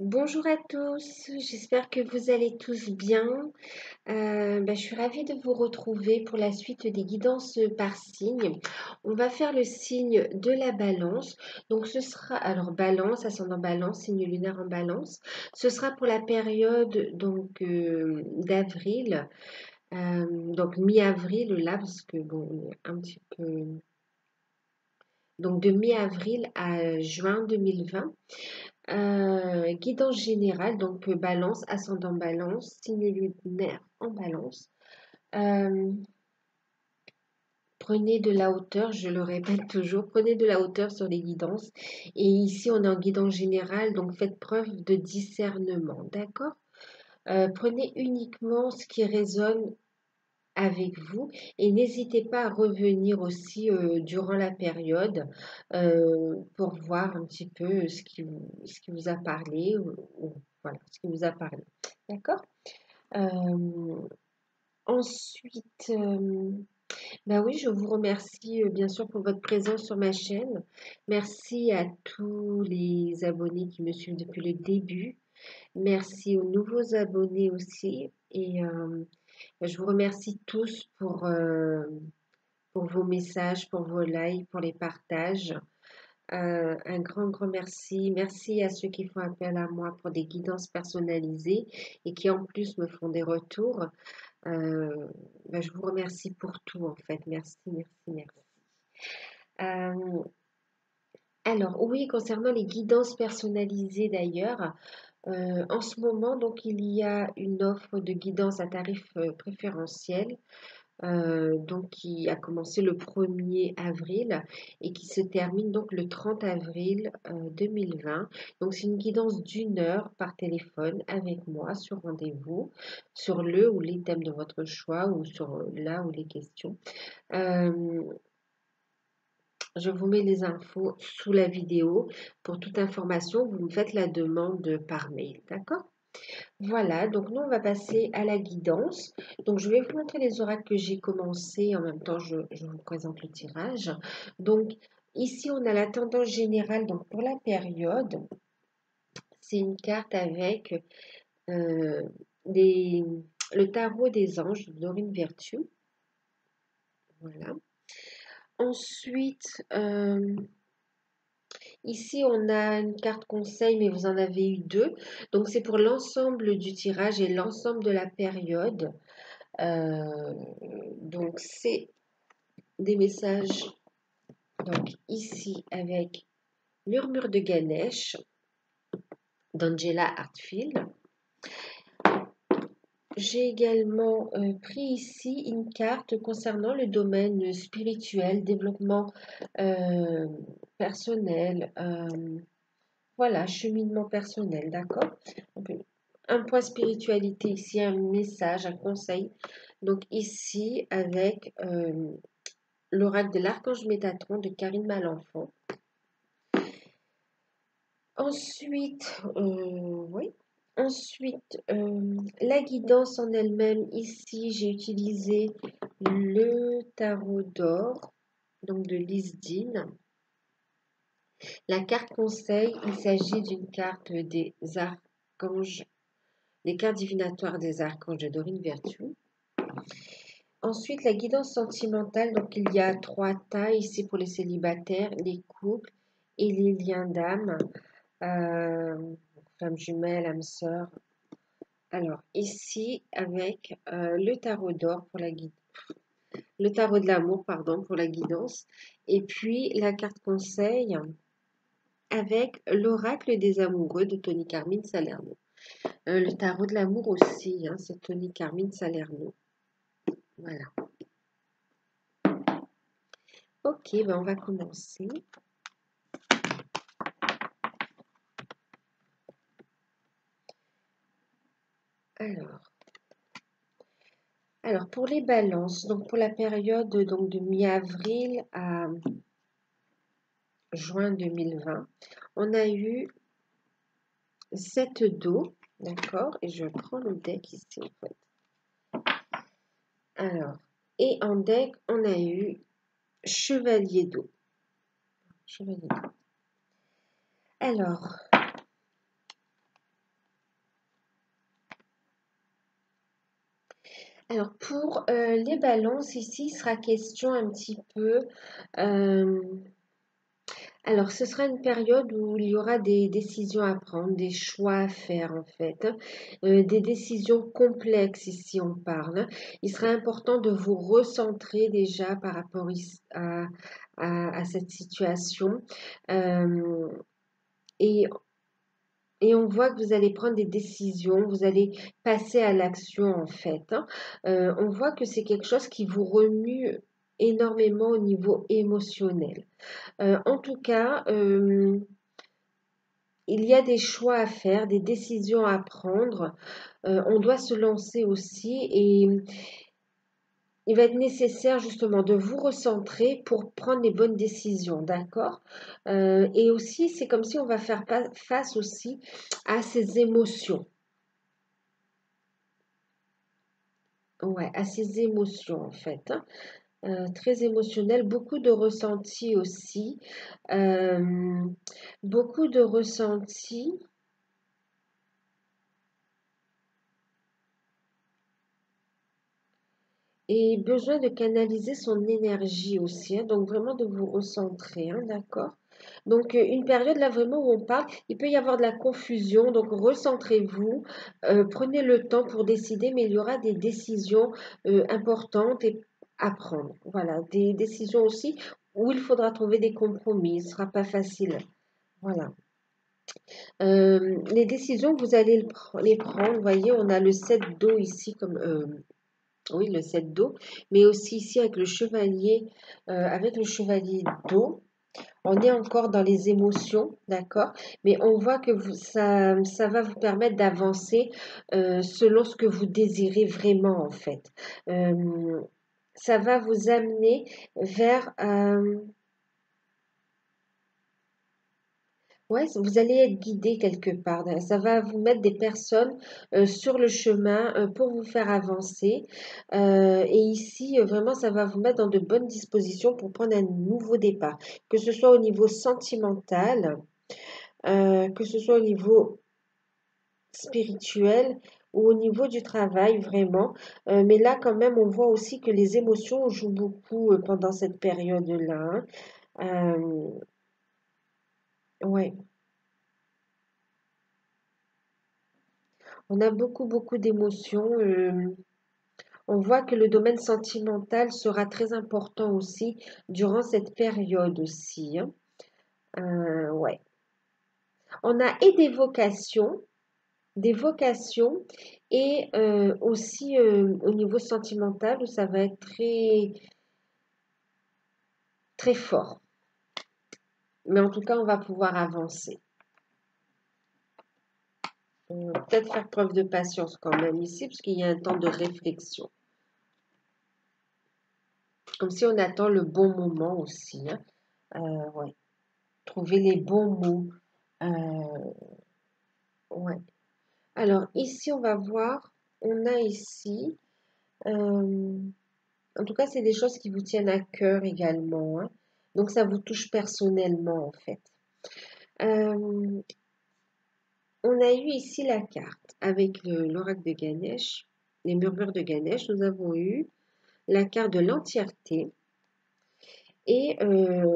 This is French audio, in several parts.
Bonjour à tous, j'espère que vous allez tous bien. Je suis ravie de vous retrouver pour la suite des guidances par signe. On va faire le signe de la balance. Donc ce sera, alors balance, ascendant balance, signe lunaire en balance. Ce sera pour la période d'avril, donc mi-avril là, parce que bon, on est un petit peu... Donc de mi-avril à juin 2020. Guidance générale, donc balance, ascendant balance, signe lunaire en balance. Euh, Prenez de la hauteur, je le répète toujours, prenez de la hauteur sur les guidances. Et ici, on est en guidance générale, donc faites preuve de discernement, d'accord? Prenez uniquement ce qui résonne avec vous et n'hésitez pas à revenir aussi durant la période pour voir un petit peu ce qui vous a parlé voilà, ce qui vous a parlé. D'accord? Euh, ensuite, bah oui, je vous remercie bien sûr pour votre présence sur ma chaîne. Merci à tous les abonnés qui me suivent depuis le début. Merci aux nouveaux abonnés aussi. Et je vous remercie tous pour vos messages, pour vos likes, pour les partages. Un grand merci. Merci à ceux qui font appel à moi pour des guidances personnalisées et qui en plus me font des retours. Je vous remercie pour tout en fait. Merci. Euh, alors oui, concernant les guidances personnalisées d'ailleurs, en ce moment donc il y a une offre de guidance à tarif préférentiel donc qui a commencé le 1er avril et qui se termine donc le 30 avril 2020. Donc c'est une guidance d'une heure par téléphone avec moi sur rendez-vous, sur le ou les thèmes de votre choix ou sur là ou les questions. Euh, je vous mets les infos sous la vidéo. Pour toute information, vous me faites la demande par mail, d'accord? Voilà, donc nous on va passer à la guidance. Donc je vais vous montrer les oracles que j'ai commencé, en même temps je vous présente le tirage. Donc ici on a la tendance générale donc pour la période. C'est une carte avec euh, des- le tarot des anges de Dorine Virtue. Voilà. Ensuite, ici on a une carte conseil, mais vous en avez eu deux. Donc c'est pour l'ensemble du tirage et l'ensemble de la période. Euh, donc, c'est des messages, donc ici avec Murmure de Ganesh d'Angela Hartfield. J'ai également pris ici une carte concernant le domaine spirituel, développement euh, personnel, voilà, cheminement personnel, d'accord? Donc, un point spiritualité ici, un message, un conseil. Donc ici, avec l'oracle de l'archange Métatron de Karine Malenfant. Ensuite, oui. Ensuite, la guidance en elle-même, ici, j'ai utilisé le tarot d'or, donc de Lisdine. La carte conseil, il s'agit d'une carte des archanges, des cartes divinatoires des archanges de Dorine Virtue. Ensuite, la guidance sentimentale, donc il y a trois tailles ici pour les célibataires, les couples et les liens d'âme, flamme jumelle, âme sœur. Alors ici, avec le tarot d'or pour la guidance, le tarot de l'amour, pardon, pour la guidance, et puis la carte conseil avec l'oracle des amoureux de Tony Carmine Salerno. Le tarot de l'amour aussi, hein, c'est Tony Carmine Salerno. Voilà. Ok, on va commencer. Alors, pour les balances, donc pour la période donc de mi-avril à juin 2020, on a eu 7 d'eau, d'accord? Et je prends le deck ici en fait. Alors, et en deck, on a eu chevalier d'eau. Chevalier d'eau. Alors, Alors pour les balances, ici, il sera question un petit peu. euh, alors, ce sera une période où il y aura des décisions à prendre, des choix à faire en fait, hein. Des décisions complexes ici on parle, hein. Il sera important de vous recentrer déjà par rapport à cette situation. Euh, et Et on voit que vous allez prendre des décisions, vous allez passer à l'action en fait, hein. On voit que c'est quelque chose qui vous remue énormément au niveau émotionnel. En tout cas, il y a des choix à faire, des décisions à prendre. On doit se lancer aussi et il va être nécessaire justement de vous recentrer pour prendre les bonnes décisions, d'accord? Et aussi, c'est comme si on va faire face aussi à ces émotions. Ouais, à ses émotions en fait, hein. Très émotionnel, beaucoup de ressentis aussi. euh, Beaucoup de ressentis et besoin de canaliser son énergie aussi, hein. Donc vraiment de vous recentrer, hein, d'accord? Donc une période là vraiment où on parle, il peut y avoir de la confusion, donc recentrez-vous, prenez le temps pour décider, mais il y aura des décisions importantes à prendre. Voilà, des décisions aussi où il faudra trouver des compromis, ce ne sera pas facile. Voilà. Les décisions, vous allez les prendre. Vous voyez, on a le 7 d'eau ici, comme oui, le 7 d'eau, mais aussi ici avec le chevalier d'eau. On est encore dans les émotions, d'accord? Mais on voit que ça va vous permettre d'avancer selon ce que vous désirez vraiment, en fait. Euh, Ça va vous amener vers, ouais, vous allez être guidé quelque part. Ça va vous mettre des personnes sur le chemin pour vous faire avancer. Et ici, vraiment, ça va vous mettre dans de bonnes dispositions pour prendre un nouveau départ. Que ce soit au niveau sentimental, que ce soit au niveau spirituel ou au niveau du travail, vraiment. Mais là, quand même, on voit aussi que les émotions jouent beaucoup pendant cette période-là, hein. Ouais. On a beaucoup, beaucoup d'émotions. On voit que le domaine sentimental sera très important aussi durant cette période aussi, hein. Ouais. On a et des vocations et aussi au niveau sentimental où ça va être très, très fort. Mais en tout cas, on va pouvoir avancer. On va peut-être faire preuve de patience quand même ici, parce qu'il y a un temps de réflexion. Comme si on attend le bon moment aussi, hein. Ouais. Trouver les bons mots. Euh, ouais. Alors ici, on va voir, on a ici, euh, en tout cas, c'est des choses qui vous tiennent à cœur également, hein. Donc ça vous touche personnellement en fait. Euh, on a eu ici la carte avec l'oracle de Ganesh, les murmures de Ganesh. Nous avons eu la carte de l'entièreté et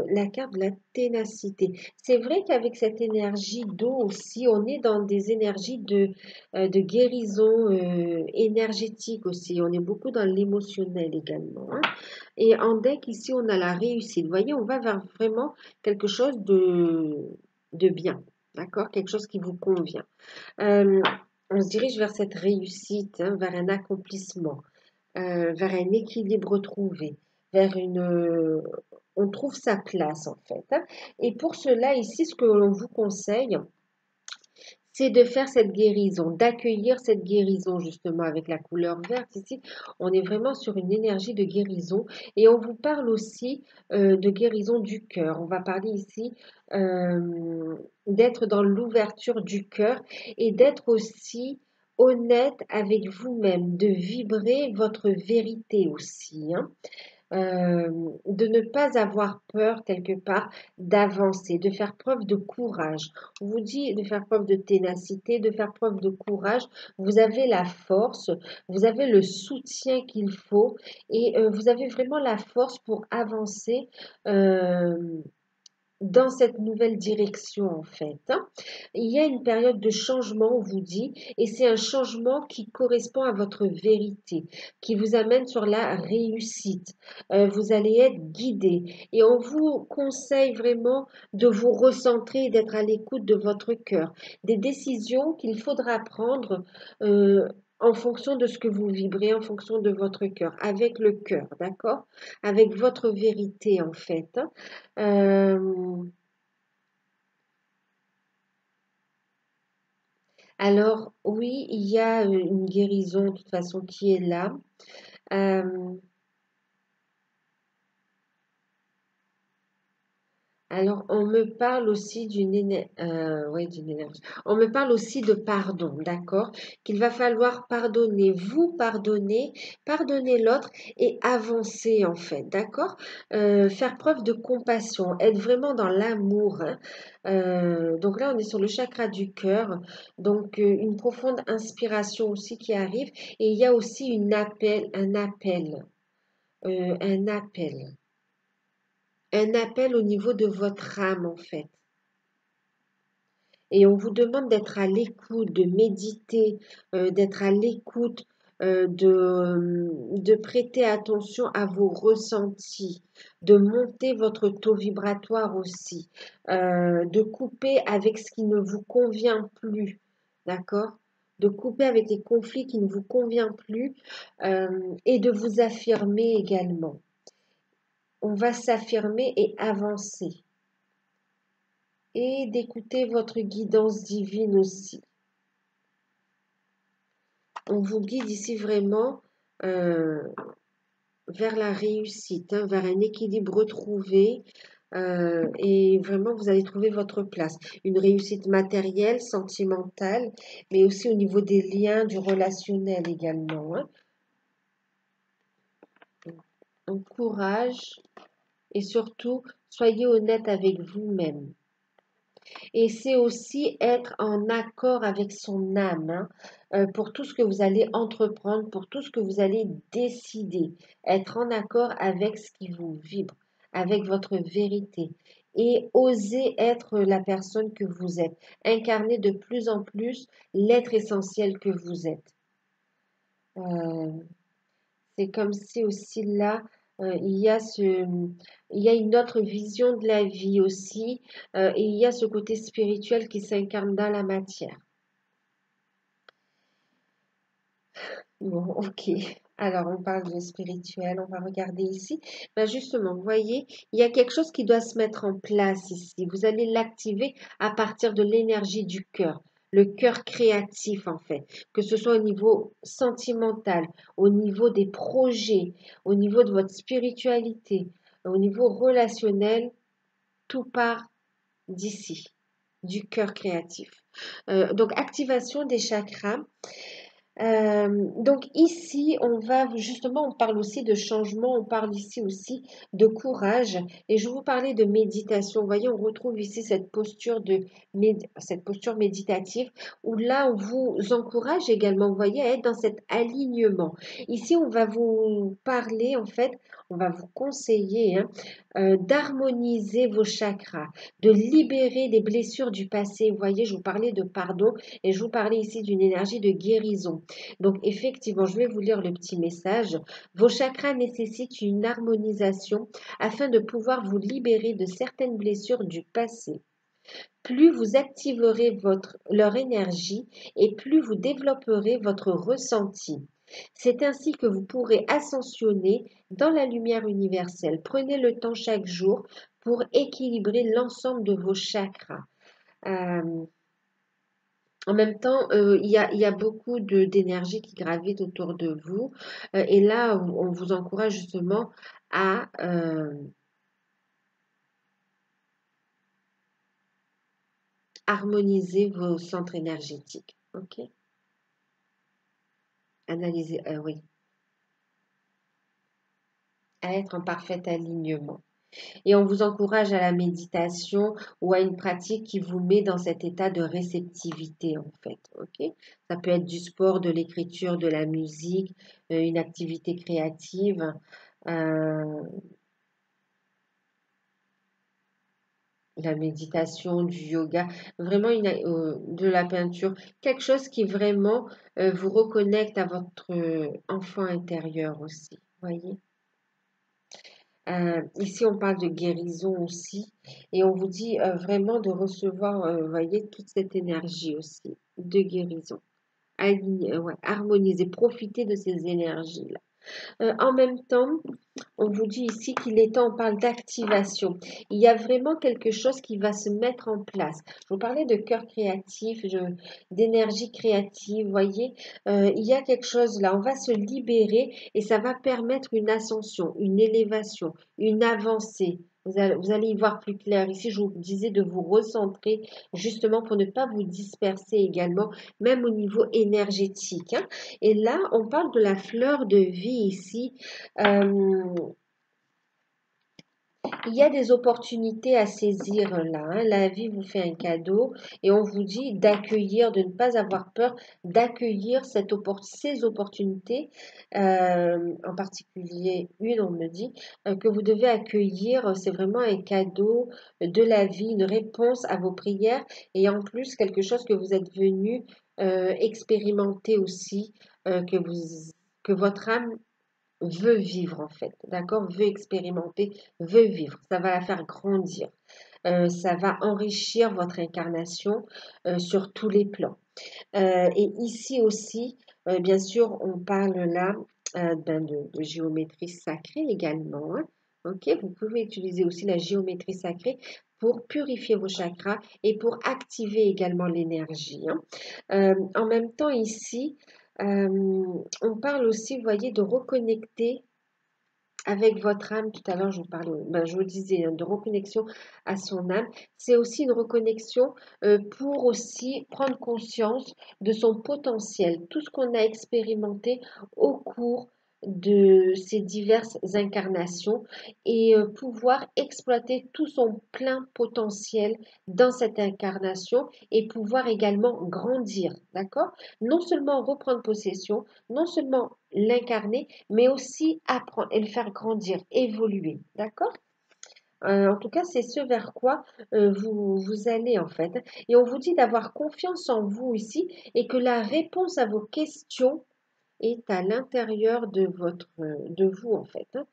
la carte de la ténacité. C'est vrai qu'avec cette énergie d'eau aussi, on est dans des énergies de guérison énergétique aussi. On est beaucoup dans l'émotionnel également, hein. Et en deck, ici, on a la réussite. Vous voyez, on va vers vraiment quelque chose de bien, d'accord? Quelque chose qui vous convient. Euh, on se dirige vers cette réussite, hein, vers un accomplissement, vers un équilibre trouvé, vers on trouve sa place en fait, hein. Et pour cela, ici, ce que l'on vous conseille, c'est de faire cette guérison, d'accueillir cette guérison justement avec la couleur verte. Ici, on est vraiment sur une énergie de guérison et on vous parle aussi de guérison du cœur. On va parler ici d'être dans l'ouverture du cœur et d'être aussi honnête avec vous-même, de vibrer votre vérité aussi, hein. de ne pas avoir peur quelque part d'avancer, de faire preuve de courage. On vous dit de faire preuve de ténacité, de faire preuve de courage. Vous avez la force, vous avez le soutien qu'il faut et vous avez vraiment la force pour avancer. euh, dans cette nouvelle direction en fait, hein. Il y a une période de changement, on vous dit, et c'est un changement qui correspond à votre vérité, qui vous amène sur la réussite. Vous allez être guidé et on vous conseille vraiment de vous recentrer et d'être à l'écoute de votre cœur. Des décisions qu'il faudra prendre en fonction de ce que vous vibrez, en fonction de votre cœur, avec le cœur, d'accord? Avec votre vérité en fait, hein. Alors oui, il y a une guérison de toute façon qui est là. Euh, Alors, on me parle aussi ouais, d'une énergie. On me parle aussi de pardon, d'accord? Qu'il va falloir pardonner, vous pardonner, pardonner l'autre et avancer en fait, d'accord? Faire preuve de compassion, être vraiment dans l'amour, hein. Donc là, on est sur le chakra du cœur, donc une profonde inspiration aussi qui arrive et il y a aussi un appel. Un appel au niveau de votre âme en fait. Et on vous demande d'être à l'écoute, de méditer, d'être à l'écoute, de prêter attention à vos ressentis, de monter votre taux vibratoire aussi, de couper avec ce qui ne vous convient plus, d'accord? De couper avec les conflits qui ne vous conviennent plus et de vous affirmer également. On va s'affirmer et avancer et d'écouter votre guidance divine aussi. On vous guide ici vraiment euh, vers la réussite, hein, vers un équilibre retrouvé et vraiment vous allez trouver votre place. Une réussite matérielle, sentimentale, mais aussi au niveau des liens, du relationnel également, hein. Donc, courage et surtout, soyez honnête avec vous-même. Et c'est aussi être en accord avec son âme, hein, pour tout ce que vous allez entreprendre, pour tout ce que vous allez décider. Être en accord avec ce qui vous vibre, avec votre vérité. Et oser être la personne que vous êtes. Incarner de plus en plus l'être essentiel que vous êtes. Euh, c'est comme si aussi là, il y a une autre vision de la vie aussi, et il y a ce côté spirituel qui s'incarne dans la matière. Bon, ok. Alors, on parle de spirituel, on va regarder ici. Ben justement, vous voyez, il y a quelque chose qui doit se mettre en place ici. Vous allez l'activer à partir de l'énergie du cœur, le cœur créatif en fait, que ce soit au niveau sentimental, au niveau des projets, au niveau de votre spiritualité, au niveau relationnel, tout part d'ici, du cœur créatif. Donc, activation des chakras. Donc ici, on va justement, on parle aussi de changement, on parle ici aussi de courage. Et je vais vous parler de méditation. Vous voyez, on retrouve ici cette posture méditative où là, on vous encourage également, vous voyez, à être dans cet alignement. Ici, on va vous parler, en fait, on va vous conseiller hein, d'harmoniser vos chakras, de libérer des blessures du passé. Vous voyez, je vous parlais de pardon et je vous parlais ici d'une énergie de guérison. Donc, effectivement, je vais vous lire le petit message. Vos chakras nécessitent une harmonisation afin de pouvoir vous libérer de certaines blessures du passé. Plus vous activerez leur énergie et plus vous développerez votre ressenti. C'est ainsi que vous pourrez ascensionner dans la lumière universelle. Prenez le temps chaque jour pour équilibrer l'ensemble de vos chakras. Euh, En même temps, il y a beaucoup d'énergie qui gravite autour de vous. Et là, on vous encourage justement à harmoniser vos centres énergétiques. OK? Analyser, oui. à être en parfait alignement. Et on vous encourage à la méditation ou à une pratique qui vous met dans cet état de réceptivité, en fait. Ok. Ça peut être du sport, de l'écriture, de la musique, une activité créative, euh, la méditation, du yoga, vraiment de la peinture, quelque chose qui vraiment vous reconnecte à votre enfant intérieur aussi. Voyez? Ici, on parle de guérison aussi et on vous dit vraiment de recevoir, voyez, toute cette énergie aussi de guérison. Ouais, harmoniser, profiter de ces énergies-là. En même temps, on vous dit ici qu'il est temps, on parle d'activation. Il y a vraiment quelque chose qui va se mettre en place. Je vous parlais de cœur créatif, d'énergie créative, voyez. Il y a quelque chose là, on va se libérer et ça va permettre une ascension, une élévation, une avancée. Vous allez y voir plus clair. Ici, je vous disais de vous recentrer justement pour ne pas vous disperser également, même au niveau énergétique, hein. Et là, on parle de la fleur de vie ici. Euh, il y a des opportunités à saisir là, hein. La vie vous fait un cadeau et on vous dit d'accueillir, de ne pas avoir peur, d'accueillir ces opportunités, en particulier une, on me dit, que vous devez accueillir. C'est vraiment un cadeau de la vie, une réponse à vos prières et en plus quelque chose que vous êtes venu expérimenter aussi, que votre âme veut vivre en fait, d'accord? Veut expérimenter, veut vivre. Ça va la faire grandir. Ça va enrichir votre incarnation sur tous les plans. Et ici aussi, bien sûr, on parle là de géométrie sacrée également, hein. Ok, vous pouvez utiliser aussi la géométrie sacrée pour purifier vos chakras et pour activer également l'énergie, hein. En même temps, ici, on parle aussi, vous voyez, de reconnecter avec votre âme. Tout à l'heure, je vous disais, hein, de reconnexion à son âme. C'est aussi une reconnexion pour aussi prendre conscience de son potentiel, tout ce qu'on a expérimenté au cours de ces diverses incarnations et pouvoir exploiter tout son plein potentiel dans cette incarnation et pouvoir également grandir, d'accord? Non seulement reprendre possession, non seulement l'incarner, mais aussi apprendre et le faire grandir, évoluer. D'accord? En tout cas, c'est ce vers quoi vous allez en fait. Et on vous dit d'avoir confiance en vous ici et que la réponse à vos questions est à l'intérieur de vous en fait, hein.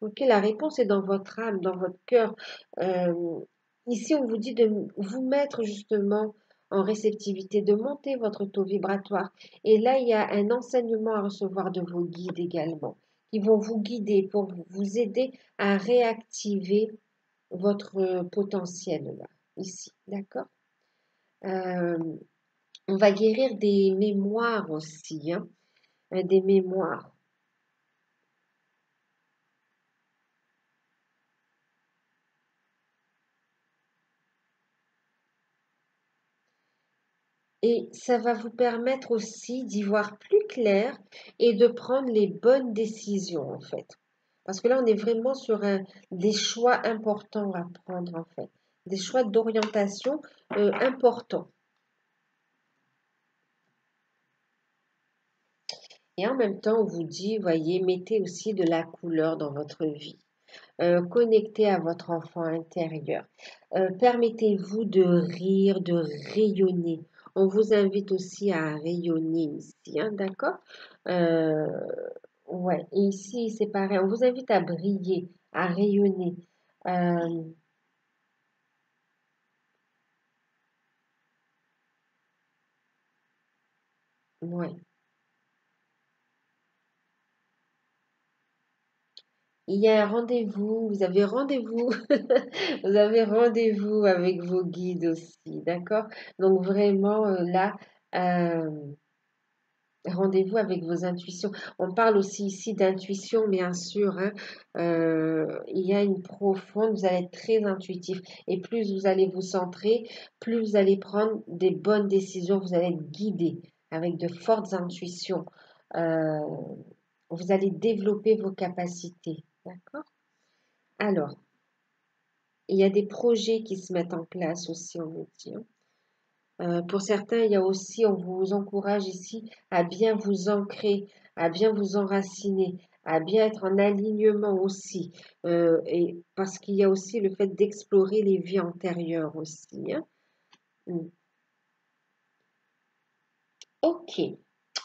Ok, la réponse est dans votre âme, dans votre cœur. Euh, Ici, on vous dit de vous mettre justement en réceptivité, de monter votre taux vibratoire. Et là, il y a un enseignement à recevoir de vos guides également, qui vont vous guider pour vous aider à réactiver votre potentiel là, ici. D'accord? Euh, on va guérir des mémoires aussi, hein, des mémoires. Et ça va vous permettre aussi d'y voir plus clair et de prendre les bonnes décisions en fait. Parce que là, on est vraiment sur des choix importants à prendre en fait. Des choix d'orientation importants. Et en même temps, on vous dit, voyez, mettez aussi de la couleur dans votre vie. Connectez à votre enfant intérieur. Permettez-vous de rire, de rayonner. On vous invite aussi à rayonner ici, hein, d'accord? Euh, ouais, et ici, c'est pareil. On vous invite à briller, à rayonner. Euh, ouais. Il y a un rendez-vous, vous avez rendez-vous, vous avez rendez-vous avec vos guides aussi, d'accord? Donc vraiment là, euh, rendez-vous avec vos intuitions. On parle aussi ici d'intuition, bien sûr, hein. Il y a une profonde, vous allez être très intuitif. Et plus vous allez vous centrer, plus vous allez prendre des bonnes décisions, vous allez être guidé avec de fortes intuitions. Euh, vous allez développer vos capacités. D'accord? Alors, il y a des projets qui se mettent en place aussi, on me dit, hein. Pour certains, il y a aussi, on vous encourage ici à bien vous ancrer, à bien vous enraciner, à bien être en alignement aussi. Et parce qu'il y a aussi le fait d'explorer les vies antérieures aussi, hein. Mm. Ok,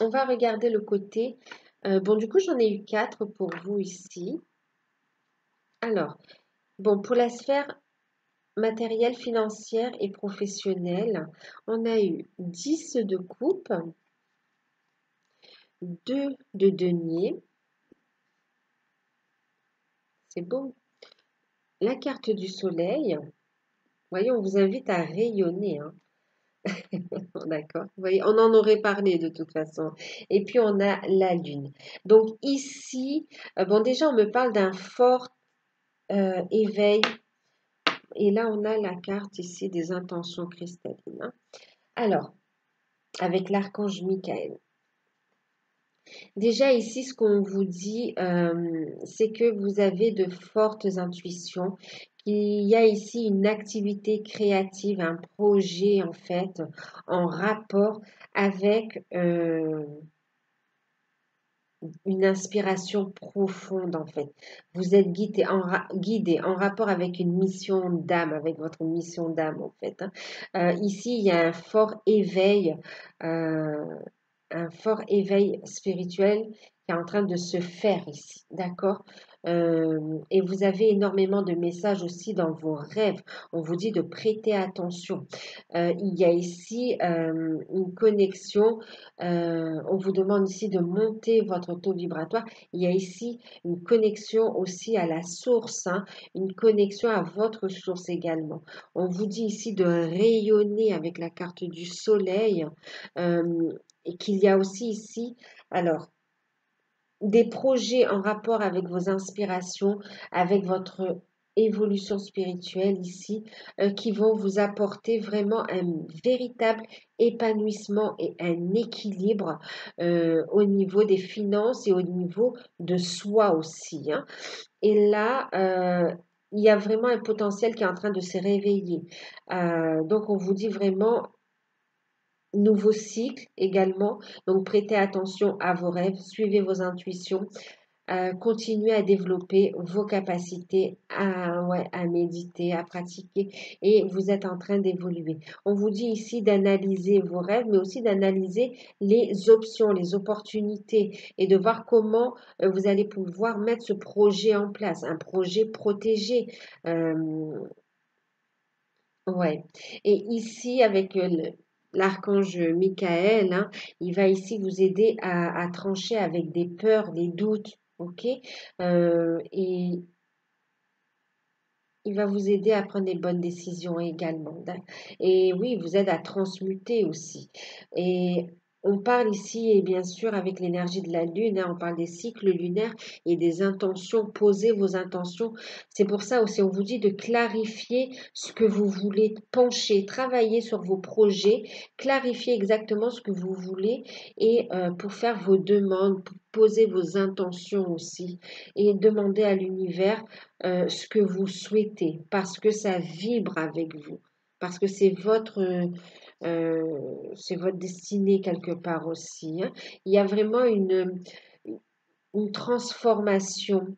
on va regarder le côté. Bon, du coup, j'en ai eu quatre pour vous ici. Alors, bon, pour la sphère matérielle, financière et professionnelle, on a eu 10 de coupe, 2 de denier, c'est beau. La carte du soleil, vous voyez, on vous invite à rayonner, hein. D'accord? Vous voyez, on en aurait parlé de toute façon. Et puis, on a la lune. Donc, ici, bon, déjà, on me parle d'un fort éveil. Et là, on a la carte ici des intentions cristallines, hein. Alors, avec l'archange Michael. Déjà ici, ce qu'on vous dit, c'est que vous avez de fortes intuitions, qu'il y a ici une activité créative, un projet en fait, en rapport avec une inspiration profonde en fait. Vous êtes guidé en rapport avec une mission d'âme, avec votre mission d'âme en fait, hein. Ici, il y a euh, un fort éveil spirituel qui est en train de se faire ici, d'accord? Et vous avez énormément de messages aussi dans vos rêves. On vous dit de prêter attention. Il y a ici une connexion. On vous demande ici de monter votre taux vibratoire. Il y a ici une connexion aussi à la source, hein, une connexion à votre source également. On vous dit ici de rayonner avec la carte du soleil. Et qu'il y a aussi ici, alors, des projets en rapport avec vos inspirations, avec votre évolution spirituelle ici, qui vont vous apporter vraiment un véritable épanouissement et un équilibre au niveau des finances et au niveau de soi aussi, hein. Et là, il y a vraiment un potentiel qui est en train de se réveiller. Donc, on vous dit vraiment nouveau cycle également. Donc, prêtez attention à vos rêves, suivez vos intuitions, continuez à développer vos capacités à, ouais, à méditer, à pratiquer et vous êtes en train d'évoluer. On vous dit ici d'analyser vos rêves, mais aussi d'analyser les options, les opportunités et de voir comment vous allez pouvoir mettre ce projet en place, un projet protégé. Euh, Ouais. Et ici, avec l'archange Michael, hein, il va ici vous aider à trancher avec des peurs, des doutes, ok? Et il va vous aider à prendre des bonnes décisions également. Et oui, il vous aide à transmuter aussi. Et on parle ici, et bien sûr, avec l'énergie de la Lune, hein, on parle des cycles lunaires et des intentions. Posez vos intentions. C'est pour ça aussi, on vous dit de clarifier ce que vous voulez, pencher, travailler sur vos projets, clarifier exactement ce que vous voulez et pour faire vos demandes, pour poser vos intentions aussi et demander à l'univers ce que vous souhaitez, parce que ça vibre avec vous, parce que c'est votre destinée quelque part aussi, hein. Il y a vraiment une transformation.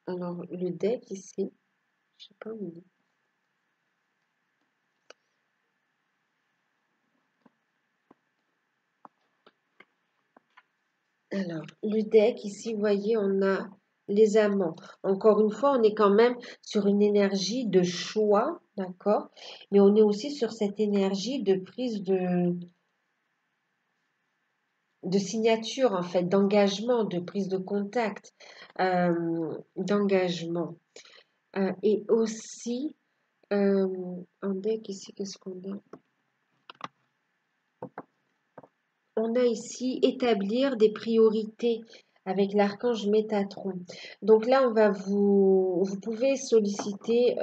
Alors, le deck ici, je sais pas où il est. Alors, le deck, ici, vous voyez, on a les amants. Encore une fois, on est quand même sur une énergie de choix, d'accord? Mais on est aussi sur cette énergie de prise de signature, en fait, d'engagement, de prise de contact, d'engagement. Et aussi, en deck, ici, qu'est-ce qu'on a? On a ici établir des priorités avec l'archange Métatron. Donc là, vous pouvez solliciter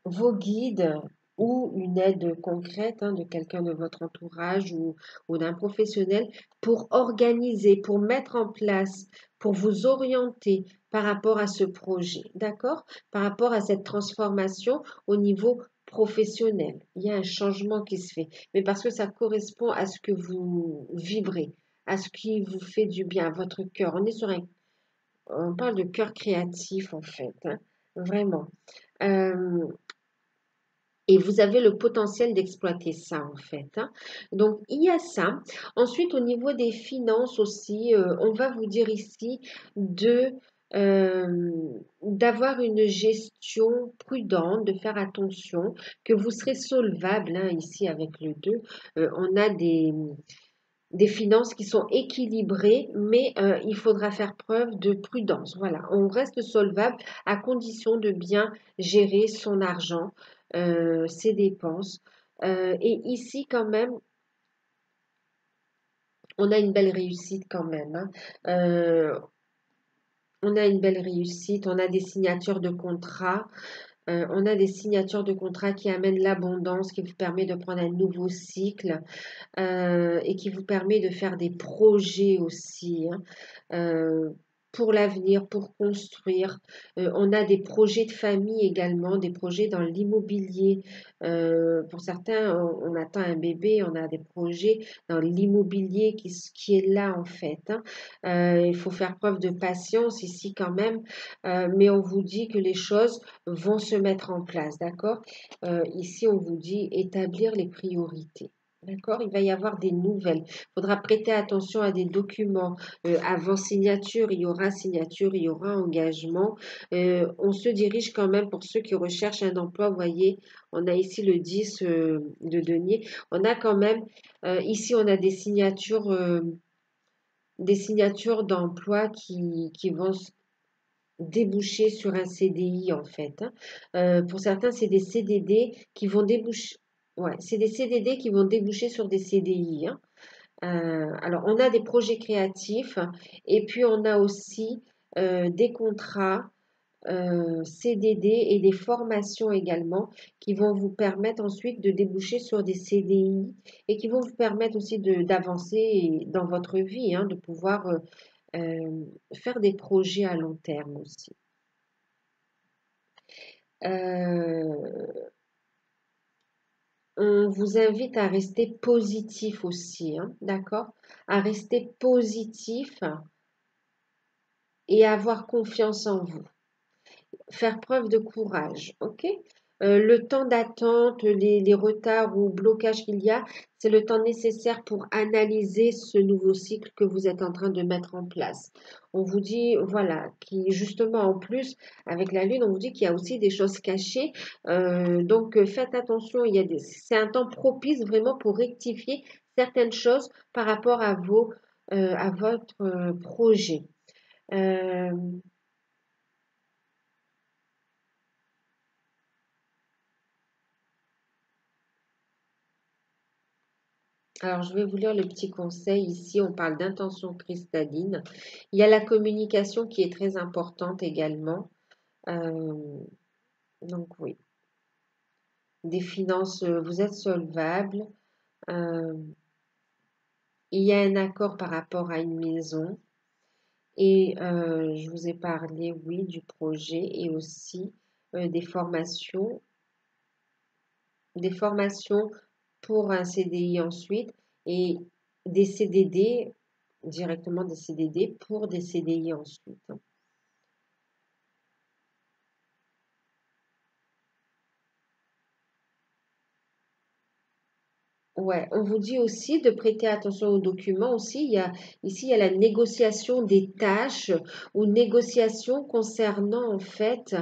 vos guides ou une aide concrète hein, de quelqu'un de votre entourage ou d'un professionnel pour organiser, pour mettre en place, pour vous orienter, par rapport à ce projet, d'accord? Par rapport à cette transformation au niveau professionnel. Il y a un changement qui se fait, mais parce que ça correspond à ce que vous vibrez, à ce qui vous fait du bien, à votre cœur. On parle de cœur créatif en fait, hein, vraiment. Euh, et vous avez le potentiel d'exploiter ça en fait, hein. Donc il y a ça. Ensuite, au niveau des finances aussi, on va vous dire ici de euh, d'avoir une gestion prudente, de faire attention, que vous serez solvable, hein, ici avec le 2. On a des finances qui sont équilibrées, mais il faudra faire preuve de prudence. Voilà, on reste solvable à condition de bien gérer son argent, ses dépenses. Et ici, quand même, on a une belle réussite quand même, hein. On a une belle réussite, on a des signatures de contrats. On a des signatures de contrats qui amènent l'abondance, qui vous permet de prendre un nouveau cycle. Et qui vous permet de faire des projets aussi, hein, euh, pour l'avenir, pour construire. On a des projets de famille également, des projets dans l'immobilier. Pour certains, on attend un bébé, on a des projets dans l'immobilier qui est là en fait, hein. Il faut faire preuve de patience ici quand même, mais on vous dit que les choses vont se mettre en place, d'accord? Ici, on vous dit établir les priorités. D'accord? Il va y avoir des nouvelles. Il faudra prêter attention à des documents. Avant signature, il y aura signature, il y aura engagement. On se dirige quand même pour ceux qui recherchent un emploi. Vous voyez, on a ici le 10 de denier. On a quand même, ici, on a des signatures d'emploi qui vont déboucher sur un CDI en fait, hein. Pour certains, c'est des CDD qui vont déboucher. Ouais, c'est des CDD qui vont déboucher sur des CDI, hein. Alors, on a des projets créatifs et puis on a aussi des contrats CDD et des formations également qui vont vous permettre ensuite de déboucher sur des CDI et qui vont vous permettre aussi d'avancer dans votre vie, hein, de pouvoir faire des projets à long terme aussi. Euh, on vous invite à rester positif aussi, hein, d'accord? À rester positif et à avoir confiance en vous. Faire preuve de courage, ok? Le temps d'attente, les retards ou blocages qu'il y a, c'est le temps nécessaire pour analyser ce nouveau cycle que vous êtes en train de mettre en place. On vous dit, voilà, qui justement en plus, avec la Lune, on vous dit qu'il y a aussi des choses cachées. Donc faites attention, c'est un temps propice vraiment pour rectifier certaines choses par rapport à votre projet. Euh, Alors, je vais vous lire le petit conseil. Ici, on parle d'intention cristalline. Il y a la communication qui est très importante également. Euh, donc, oui, des finances, vous êtes solvable. Euh, il y a un accord par rapport à une maison. Et je vous ai parlé, oui, du projet et aussi des formations pour un CDI ensuite et des CDD, directement des CDD pour des CDI ensuite, hein. Ouais, on vous dit aussi de prêter attention aux documents aussi. Ici, il y a la négociation des tâches ou négociation concernant en fait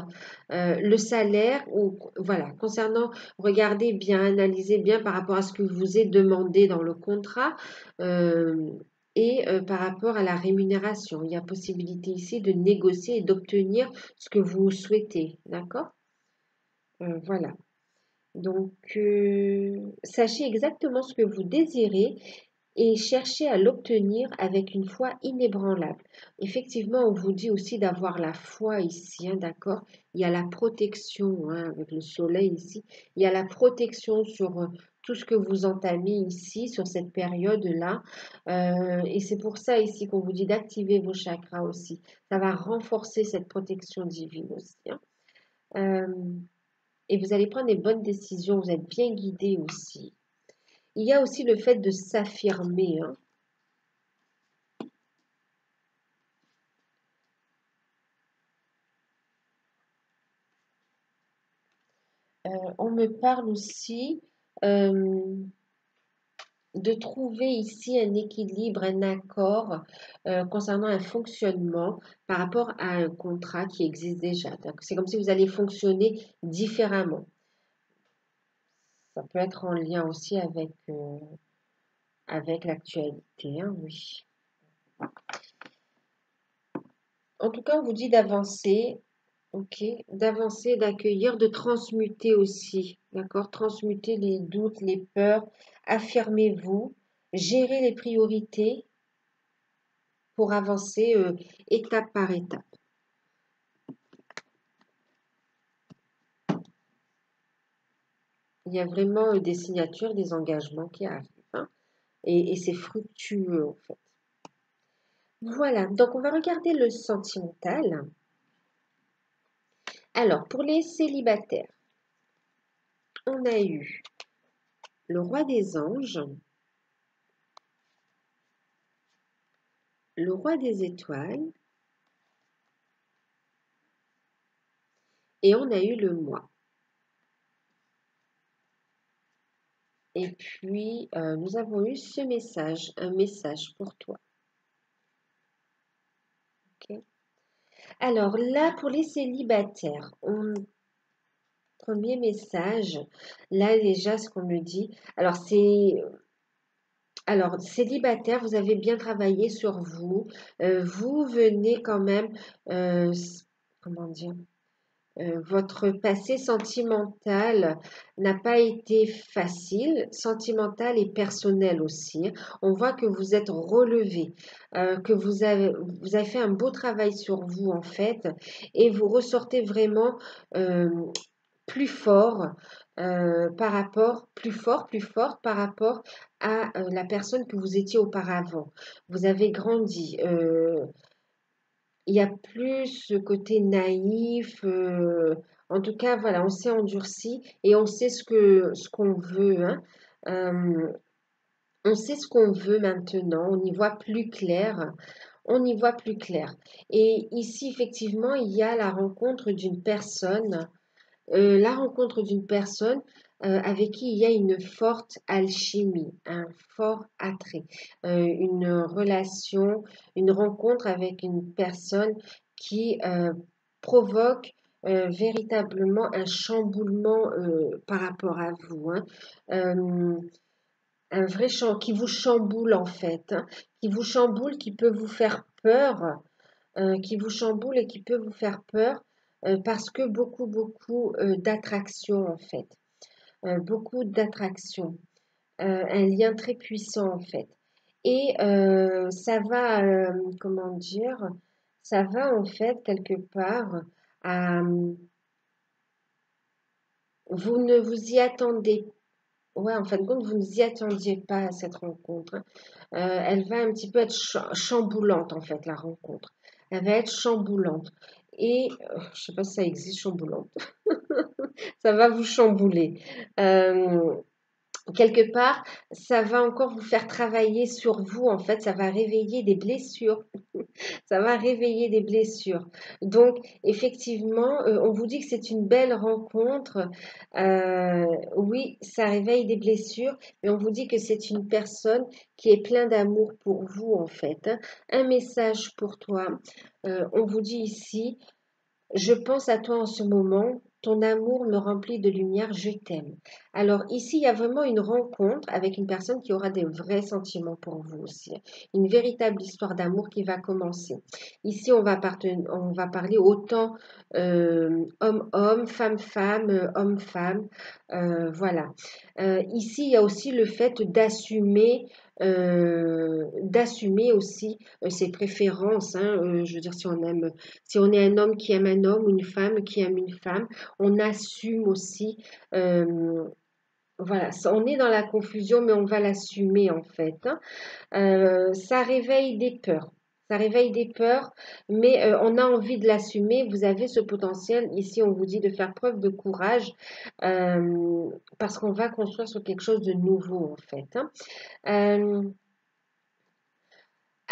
le salaire ou voilà, concernant, regardez bien, analysez bien par rapport à ce que vous est demandé dans le contrat euh, et par rapport à la rémunération. Il y a possibilité ici de négocier et d'obtenir ce que vous souhaitez, d'accord? Voilà. Donc, sachez exactement ce que vous désirez et cherchez à l'obtenir avec une foi inébranlable. Effectivement, on vous dit aussi d'avoir la foi ici, hein, d'accord? Il y a la protection, hein, avec le soleil ici. Il y a la protection tout ce que vous entamez ici, sur cette période-là. Et c'est pour ça ici qu'on vous dit d'activer vos chakras aussi. Ça va renforcer cette protection divine aussi, hein. Euh, et vous allez prendre des bonnes décisions, vous êtes bien guidé aussi. Il y a aussi le fait de s'affirmer, hein. On me parle aussi euh, de trouver ici un équilibre, un accord concernant un fonctionnement par rapport à un contrat qui existe déjà. C'est comme si vous allez fonctionner différemment. Ça peut être en lien aussi avec l'actualité, hein, oui. En tout cas, on vous dit d'avancer, ok, d'avancer, d'accueillir, de transmuter aussi, d'accord? Transmuter les doutes, les peurs, affirmez-vous, gérez les priorités pour avancer étape par étape. Il y a vraiment des signatures, des engagements qui arrivent, hein, et c'est fructueux en fait. Voilà, donc on va regarder le sentimental. Alors, pour les célibataires, on a eu le roi des anges, le roi des étoiles et on a eu le moi. Et puis, nous avons eu ce message, un message pour toi. Ok. Alors là, pour les célibataires, premier message, là déjà, ce qu'on me dit, alors célibataire, vous avez bien travaillé sur vous, vous venez quand même, comment dire, votre passé sentimental n'a pas été facile, sentimental et personnel aussi, hein. On voit que vous êtes relevé, que vous avez fait un beau travail sur vous en fait, et vous ressortez vraiment euh, plus fort plus fort par rapport à la personne que vous étiez auparavant. Vous avez grandi. Il y a plus ce côté naïf. En tout cas, voilà, on s'est endurci et on sait ce qu'on veut, hein. Euh, on sait ce qu'on veut maintenant. On y voit plus clair. On y voit plus clair. Et ici, effectivement, il y a la rencontre d'une personne avec qui il y a une forte alchimie, un fort attrait, une relation, une rencontre avec une personne qui provoque véritablement un chamboulement par rapport à vous, hein. Euh, un vrai qui vous chamboule en fait, hein, qui vous chamboule, qui peut vous faire peur, qui vous chamboule et qui peut vous faire peur parce que beaucoup d'attraction en fait, beaucoup d'attraction, un lien très puissant en fait. Et ça va, comment dire, ça va en fait quelque part à, vous ne vous y attendez, ouais, en fin de compte, vous ne vous y attendiez pas à cette rencontre, hein. Elle va un petit peu être chamboulante en fait, la rencontre. Elle va être chamboulante. Et je sais pas si ça existe, chamboulante. Ça va vous chambouler. Euh, quelque part, ça va encore vous faire travailler sur vous. En fait, ça va réveiller des blessures. Ça va réveiller des blessures. Donc, effectivement, on vous dit que c'est une belle rencontre. Oui, ça réveille des blessures, mais on vous dit que c'est une personne qui est plein d'amour pour vous, en fait, hein. Un message pour toi. On vous dit ici, je pense à toi en ce moment, ton amour me remplit de lumière, je t'aime. Alors ici, il y a vraiment une rencontre avec une personne qui aura des vrais sentiments pour vous aussi, hein. Une véritable histoire d'amour qui va commencer. Ici, on va parler autant homme-homme, femme-femme, homme-femme. Voilà. Ici, il y a aussi le fait d'assumer aussi ses préférences, hein. Je veux dire, si on est un homme qui aime un homme ou une femme qui aime une femme, on assume aussi euh, Voilà, on est dans la confusion, mais on va l'assumer en fait, hein. Ça réveille des peurs. Ça réveille des peurs, mais on a envie de l'assumer. Vous avez ce potentiel. Ici, on vous dit de faire preuve de courage parce qu'on va construire sur quelque chose de nouveau, en fait, hein. Euh,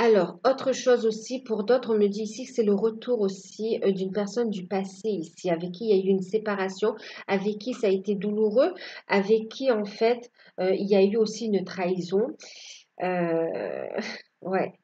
alors, autre chose aussi, pour d'autres, on me dit ici que c'est le retour aussi d'une personne du passé ici, avec qui il y a eu une séparation, avec qui ça a été douloureux, avec qui, en fait, il y a eu aussi une trahison. Euh, ouais.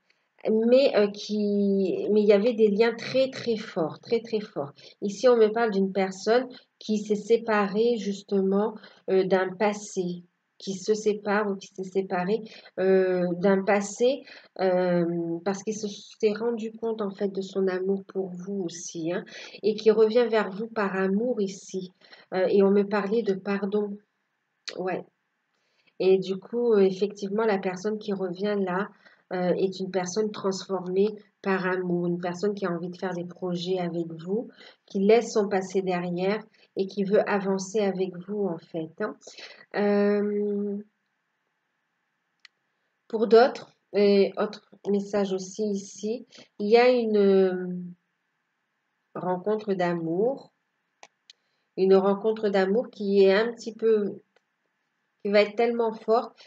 Mais il y avait des liens très très forts, très très forts. Ici, on me parle d'une personne qui s'est séparée justement d'un passé, qui se sépare ou qui s'est séparée d'un passé parce qu'il s'est rendu compte en fait de son amour pour vous aussi, hein, et qui revient vers vous par amour ici. Et on me parlait de pardon, ouais. Et du coup, effectivement, la personne qui revient là est une personne transformée par amour, une personne qui a envie de faire des projets avec vous, qui laisse son passé derrière et qui veut avancer avec vous, en fait, hein. Euh, pour d'autres, et autre message aussi ici, il y a une rencontre d'amour, une rencontre d'amour qui est un petit peu, qui va être tellement forte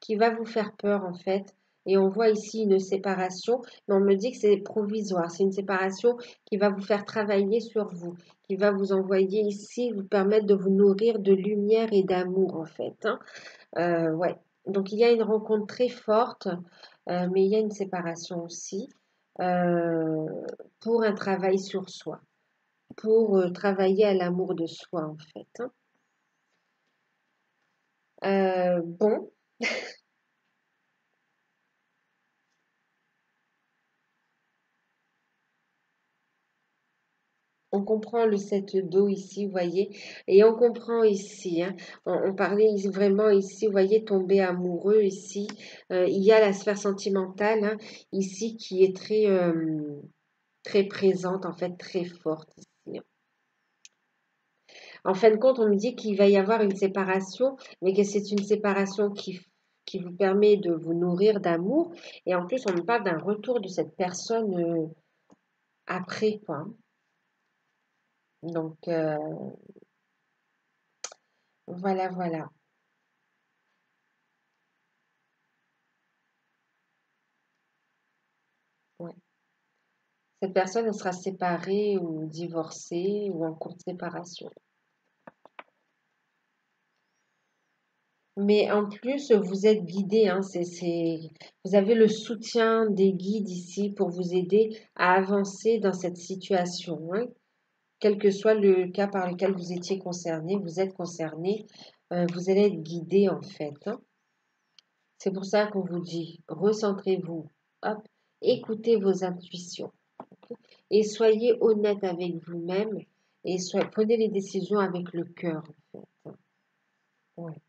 qui va vous faire peur en fait. Et on voit ici une séparation, mais on me dit que c'est provisoire. C'est une séparation qui va vous faire travailler sur vous, qui va vous envoyer ici, vous permettre de vous nourrir de lumière et d'amour en fait, hein. Ouais. Donc il y a une rencontre très forte, mais il y a une séparation aussi euh, pour un travail sur soi, pour travailler à l'amour de soi en fait, hein. Bon. On comprend le 7 d'eau ici, vous voyez, et on comprend ici, hein, on parlait vraiment ici, vous voyez, tomber amoureux ici. Il y a la sphère sentimentale hein, ici qui est très, très présente, en fait, très forte ici, hein. En fin de compte, on me dit qu'il va y avoir une séparation, mais que c'est une séparation qui vous permet de vous nourrir d'amour. Et en plus, on me parle d'un retour de cette personne après, quoi, hein. Donc, voilà, voilà. Ouais. Cette personne, elle sera séparée ou divorcée ou en cours de séparation. Mais en plus, vous êtes guidé, hein, vous avez le soutien des guides ici pour vous aider à avancer dans cette situation, hein. Quel que soit le cas par lequel vous étiez concerné, vous êtes concerné, vous allez être guidé en fait, hein. C'est pour ça qu'on vous dit, recentrez-vous, hop, écoutez vos intuitions. Et soyez honnête avec vous-même et prenez les décisions avec le cœur, en fait. Ouais.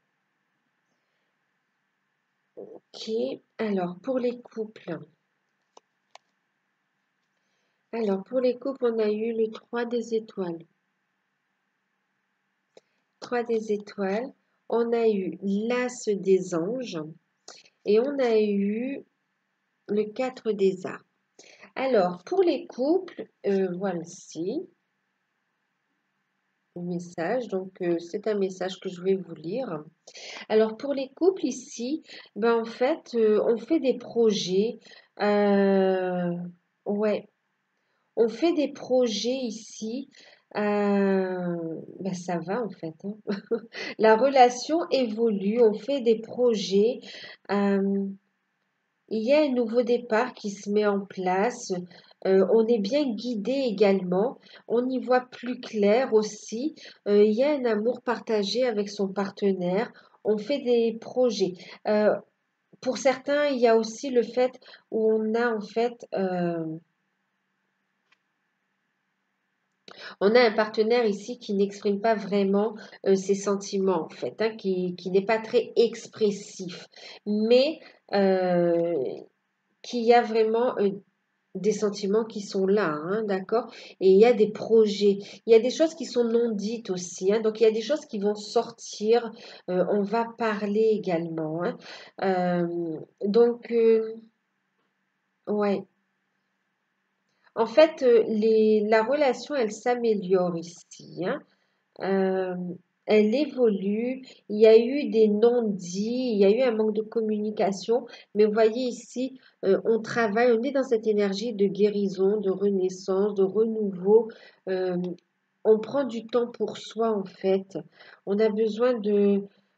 Ok. Alors, pour les couples. Alors, pour les couples, on a eu le 3 des étoiles. 3 des étoiles. On a eu l'As des anges. Et on a eu le 4 des arts. Alors, pour les couples, voici le message. Donc, c'est un message que je vais vous lire. Alors pour les couples ici, ben en fait, on fait des projets. Ouais, on fait des projets ici. Ben ça va en fait, hein. La relation évolue, on fait des projets. euh, il y a un nouveau départ qui se met en place. On est bien guidé également. On y voit plus clair aussi. Il y a un amour partagé avec son partenaire. On fait des projets. Euh, pour certains, il y a aussi le fait où on a un partenaire ici qui n'exprime pas vraiment ses sentiments en fait, hein, qui n'est pas très expressif, mais euh, qui a vraiment des sentiments qui sont là, hein, d'accord? Et il y a des projets, il y a des choses qui sont non dites aussi, hein, donc il y a des choses qui vont sortir, on va parler également, hein. Donc, ouais. En fait, la relation, elle s'améliore ici, hein. Euh, Elle évolue, il y a eu des non-dits, il y a eu un manque de communication, mais vous voyez ici, on travaille, on est dans cette énergie de guérison, de renaissance, de renouveau. Euh, on prend du temps pour soi en fait. On a besoin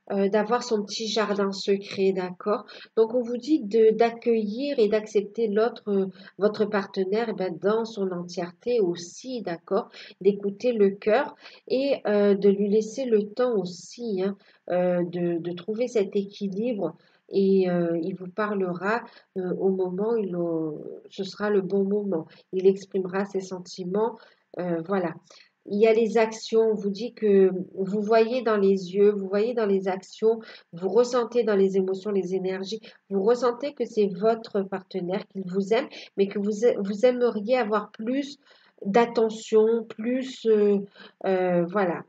d'avoir son petit jardin secret, d'accord? Donc on vous dit d'accueillir et d'accepter l'autre, votre partenaire, eh ben, dans son entièreté aussi, d'accord? D'écouter le cœur et de lui laisser le temps aussi, hein, de trouver cet équilibre. Et il vous parlera au moment où ce sera le bon moment. Il exprimera ses sentiments. Voilà. Il y a les actions, on vous dit que vous voyez dans les yeux, vous voyez dans les actions, vous ressentez dans les émotions, les énergies, vous ressentez que c'est votre partenaire, qu'il vous aime, mais que vous aimeriez avoir plus d'attention, plus, voilà.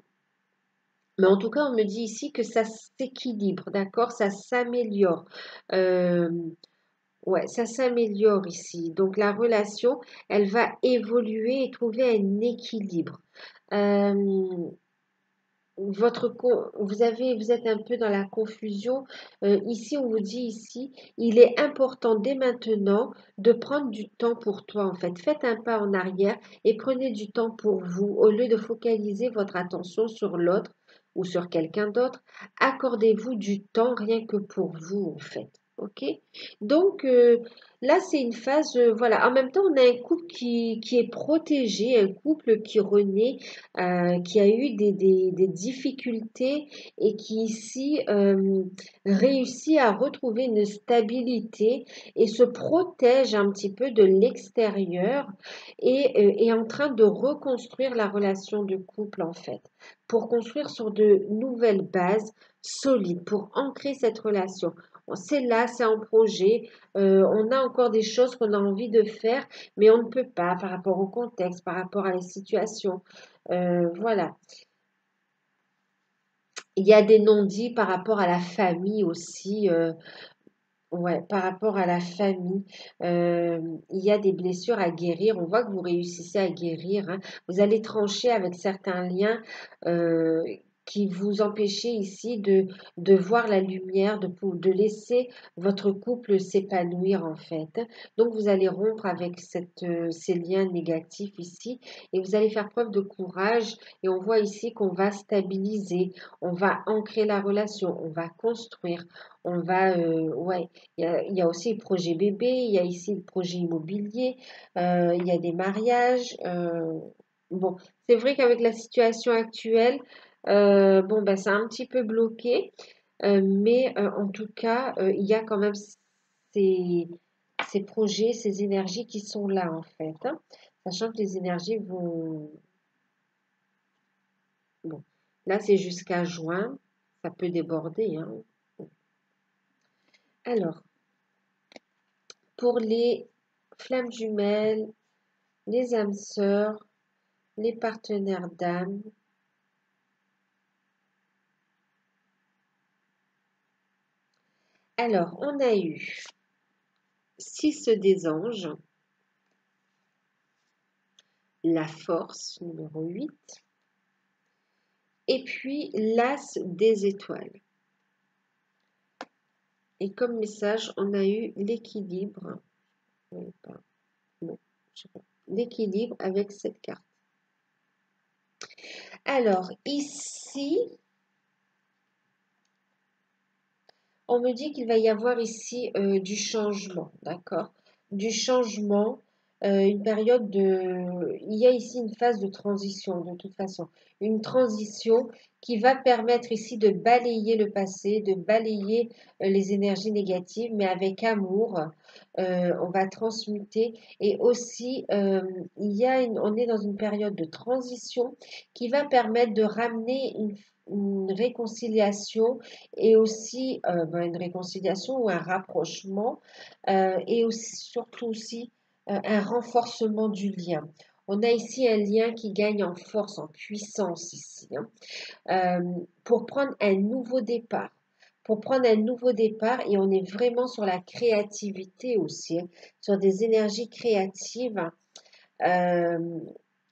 Mais en tout cas, on me dit ici que ça s'équilibre, d'accord? Ça s'améliore. Euh, ouais, ça s'améliore ici. Donc la relation, elle va évoluer et trouver un équilibre. Euh, vous êtes un peu dans la confusion. Ici, on vous dit ici, il est important dès maintenant de prendre du temps pour toi, en fait. Faites un pas en arrière et prenez du temps pour vous. Au lieu de focaliser votre attention sur l'autre ou sur quelqu'un d'autre, accordez-vous du temps rien que pour vous, en fait. OK? Donc, là, c'est une phase, voilà. En même temps, on a un couple qui est protégé, un couple qui renaît, qui a eu des difficultés et qui ici réussit à retrouver une stabilité et se protège un petit peu de l'extérieur et est en train de reconstruire la relation de couple en fait, pour construire sur de nouvelles bases solides, pour ancrer cette relation. C'est là, c'est un projet, on a encore des choses qu'on a envie de faire, mais on ne peut pas par rapport au contexte, par rapport à la situation. Voilà. Il y a des non-dits par rapport à la famille aussi. Ouais, par rapport à la famille, il y a des blessures à guérir. On voit que vous réussissez à guérir, hein. Vous allez trancher avec certains liens euh, qui vous empêchaient ici de voir la lumière, de laisser votre couple s'épanouir en fait. Donc vous allez rompre avec ces liens négatifs ici et vous allez faire preuve de courage. Et on voit ici qu'on va stabiliser, on va ancrer la relation, on va construire, on va, ouais. Il y a aussi le projet bébé, il y a ici le projet immobilier, il y a des mariages. Bon, c'est vrai qu'avec la situation actuelle, bon, ben, c'est un petit peu bloqué, mais en tout cas, il y a quand même ces, ces projets, ces énergies qui sont là en fait, hein, sachant que les énergies vont... Bon, là c'est jusqu'à juin, ça peut déborder, hein. Alors, pour les flammes jumelles, les âmes sœurs, les partenaires d'âme. Alors, on a eu 6 des anges, la force numéro 8, et puis l'as des étoiles. Et comme message, on a eu l'équilibre. Non, je sais pas. L'équilibre avec cette carte. Alors, ici, on me dit qu'il va y avoir ici du changement, d'accord? Du changement, une période de... Il y a ici une phase de transition, de toute façon. Une transition qui va permettre ici de balayer le passé, de balayer les énergies négatives, mais avec amour. On va transmuter. Et aussi, on est dans une période de transition qui va permettre de ramener une réconciliation et aussi ben, une réconciliation ou un rapprochement et aussi, surtout aussi un renforcement du lien. On a ici un lien qui gagne en force, en puissance ici, hein, pour prendre un nouveau départ. Pour prendre un nouveau départ, et on est vraiment sur la créativité aussi, hein, sur des énergies créatives, euh,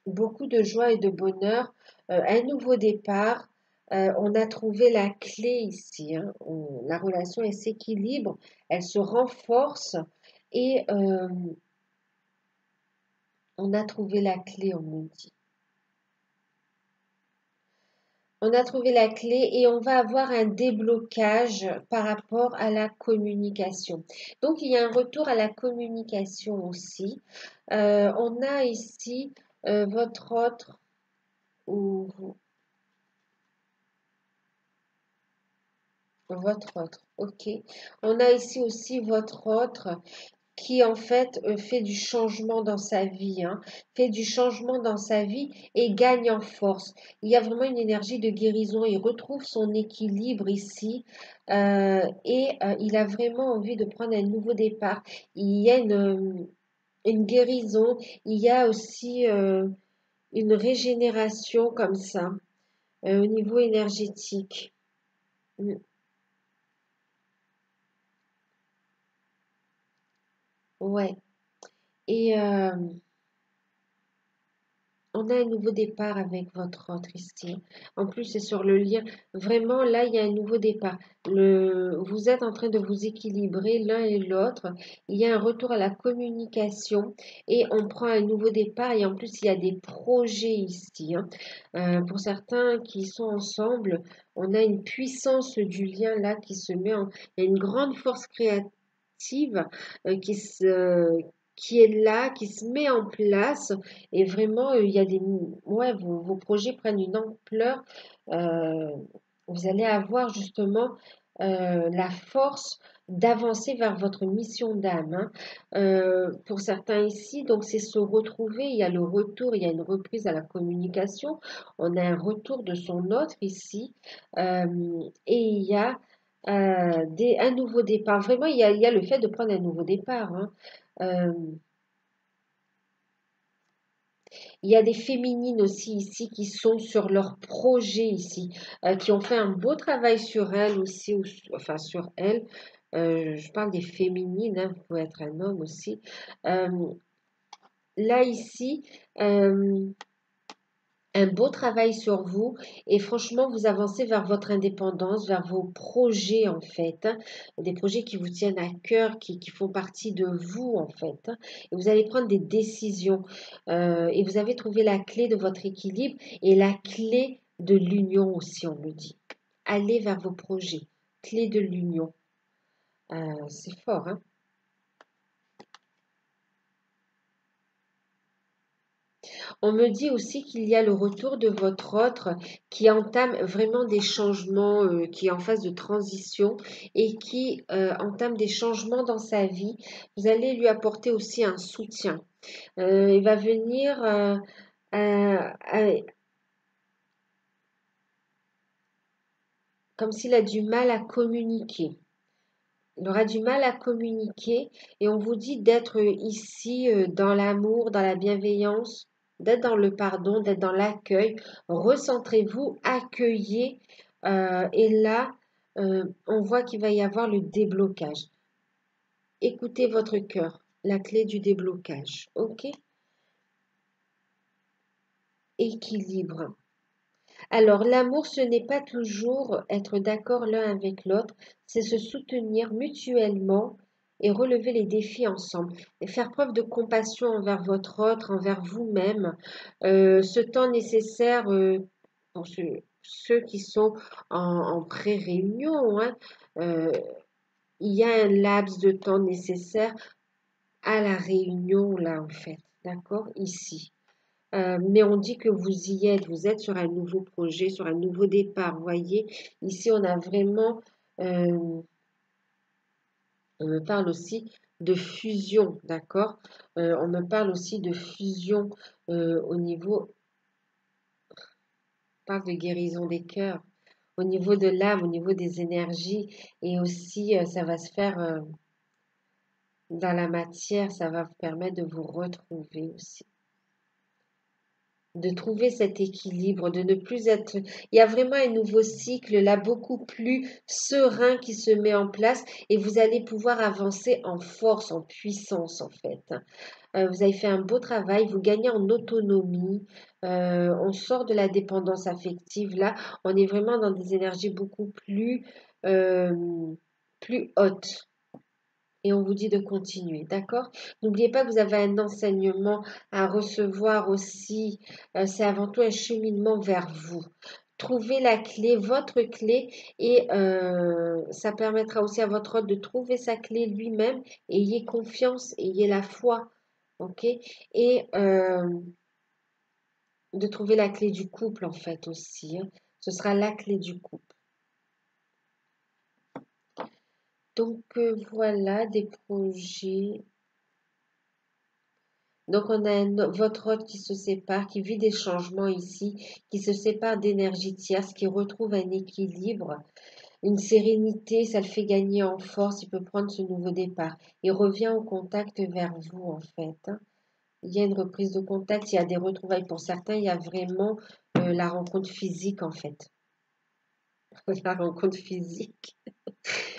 beaucoup de joie et de bonheur, un nouveau départ. On a trouvé la clé ici, hein, la relation elle s'équilibre, elle se renforce et on a trouvé la clé, on nous dit. On a trouvé la clé et on va avoir un déblocage par rapport à la communication. Donc, il y a un retour à la communication aussi. On a ici votre autre ou votre autre. OK. On a ici aussi votre autre qui en fait fait du changement dans sa vie, hein, fait du changement dans sa vie et gagne en force. Il y a vraiment une énergie de guérison, il retrouve son équilibre ici et il a vraiment envie de prendre un nouveau départ. Il y a une guérison, il y a aussi une régénération comme ça au niveau énergétique. Mm. Ouais. Et on a un nouveau départ avec votre autre ici. En plus, c'est sur le lien. Vraiment, là, il y a un nouveau départ. Vous êtes en train de vous équilibrer l'un et l'autre. Il y a un retour à la communication et on prend un nouveau départ. Et en plus, il y a des projets ici, hein. Pour certains qui sont ensemble, on a une puissance du lien là qui se met en... Il y a une grande force créative qui est là, qui se met en place. Et vraiment, il y a ouais, vos projets prennent une ampleur. euh, Vous allez avoir justement la force d'avancer vers votre mission d'âme, hein. Pour certains ici, donc c'est se retrouver, il y a le retour, il y a une reprise à la communication, on a un retour de son autre ici, et il y a un nouveau départ. Vraiment, il y a le fait de prendre un nouveau départ, hein. Euh, Il y a des féminines aussi ici qui sont sur leur projet ici, qui ont fait un beau travail sur elles aussi, enfin sur elles. Je parle des féminines, hein, vous pouvez être un homme aussi. Euh, Là ici, euh, un beau travail sur vous et franchement, vous avancez vers votre indépendance, vers vos projets en fait, hein, des projets qui vous tiennent à cœur, qui font partie de vous en fait, hein, et vous allez prendre des décisions et vous avez trouvé la clé de votre équilibre et la clé de l'union aussi, on le dit. Allez vers vos projets, clé de l'union. C'est fort, hein? On me dit aussi qu'il y a le retour de votre autre qui entame vraiment des changements, qui est en phase de transition et qui entame des changements dans sa vie. Vous allez lui apporter aussi un soutien. Il va venir comme s'il a du mal à communiquer. Il aura du mal à communiquer et on vous dit d'être ici dans l'amour, dans la bienveillance, d'être dans le pardon, d'être dans l'accueil. Recentrez-vous, accueillez et là, on voit qu'il va y avoir le déblocage. Écoutez votre cœur, la clé du déblocage. OK? Équilibre. Alors, l'amour, ce n'est pas toujours être d'accord l'un avec l'autre, c'est se soutenir mutuellement et relever les défis ensemble. Et faire preuve de compassion envers votre autre, envers vous-même. Ce temps nécessaire pour ceux qui sont en pré-réunion, hein, euh, il y a un laps de temps nécessaire à la réunion, là, en fait. D'accord? Ici. Mais on dit que vous êtes sur un nouveau projet, sur un nouveau départ. Vous voyez, ici, on a vraiment, euh, on me parle aussi de fusion, d'accord? On me parle aussi de fusion au niveau, on parle de guérison des cœurs, au niveau de l'âme, au niveau des énergies, et aussi, ça va se faire. dans la matière, ça va vous permettre de vous retrouver aussi. De trouver cet équilibre, de ne plus être... Il y a vraiment un nouveau cycle là, beaucoup plus serein qui se met en place et vous allez pouvoir avancer en force, en puissance en fait. Vous avez fait un beau travail, vous gagnez en autonomie, on sort de la dépendance affective là, on est vraiment dans des énergies beaucoup euh, plus hautes. Et on vous dit de continuer, d'accord? N'oubliez pas que vous avez un enseignement à recevoir aussi. C'est avant tout un cheminement vers vous. Trouvez la clé, votre clé, et ça permettra aussi à votre hôte de trouver sa clé lui-même. Ayez confiance, ayez la foi, ok? Et de trouver la clé du couple en fait aussi, hein. Ce sera la clé du couple. Donc voilà des projets. Donc, on a votre hôte qui se sépare, qui vit des changements ici, qui se sépare d'énergie tierce, qui retrouve un équilibre, une sérénité, ça le fait gagner en force, il peut prendre ce nouveau départ. Il revient au contact vers vous, en fait, hein. Il y a une reprise de contact, il y a des retrouvailles. Pour certains, il y a vraiment la rencontre physique, en fait. La rencontre physique.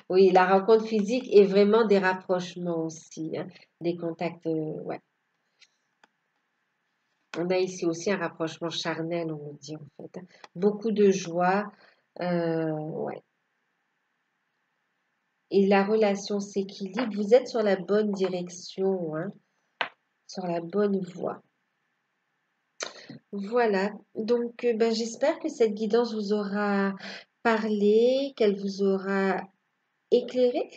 Oui, la rencontre physique et vraiment des rapprochements aussi, hein. Des contacts, ouais. On a ici aussi un rapprochement charnel, on me dit en fait, hein. Beaucoup de joie, ouais. Et la relation s'équilibre. Vous êtes sur la bonne direction, hein, sur la bonne voie. Voilà. Donc, ben, j'espère que cette guidance vous aura parlé, qu'elle vous aura éclairé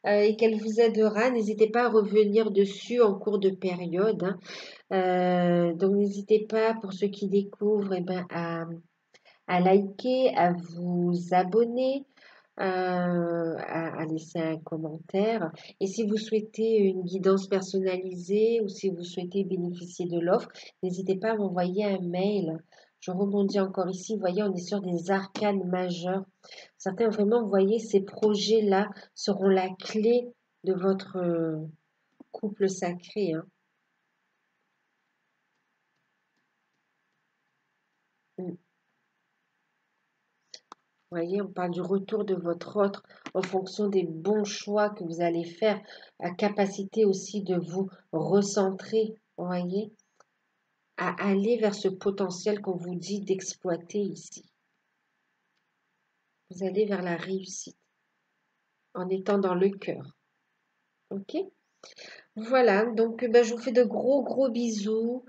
et qu'elle vous aidera. N'hésitez pas à revenir dessus en cours de période, hein. Donc, n'hésitez pas, pour ceux qui découvrent, eh ben, à liker, à vous abonner, à laisser un commentaire. Et si vous souhaitez une guidance personnalisée ou si vous souhaitez bénéficier de l'offre, n'hésitez pas à m'envoyer un mail. Je rebondis encore ici. Vous voyez, on est sur des arcanes majeurs. Certains, vraiment, vous voyez, ces projets-là seront la clé de votre couple sacré, hein. Mm. Vous voyez, on parle du retour de votre autre en fonction des bons choix que vous allez faire, la capacité aussi de vous recentrer, vous voyez, à aller vers ce potentiel qu'on vous dit d'exploiter ici. Vous allez vers la réussite en étant dans le cœur. Ok? Voilà, donc ben, je vous fais de gros bisous.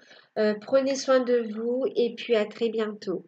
Prenez soin de vous et puis à très bientôt.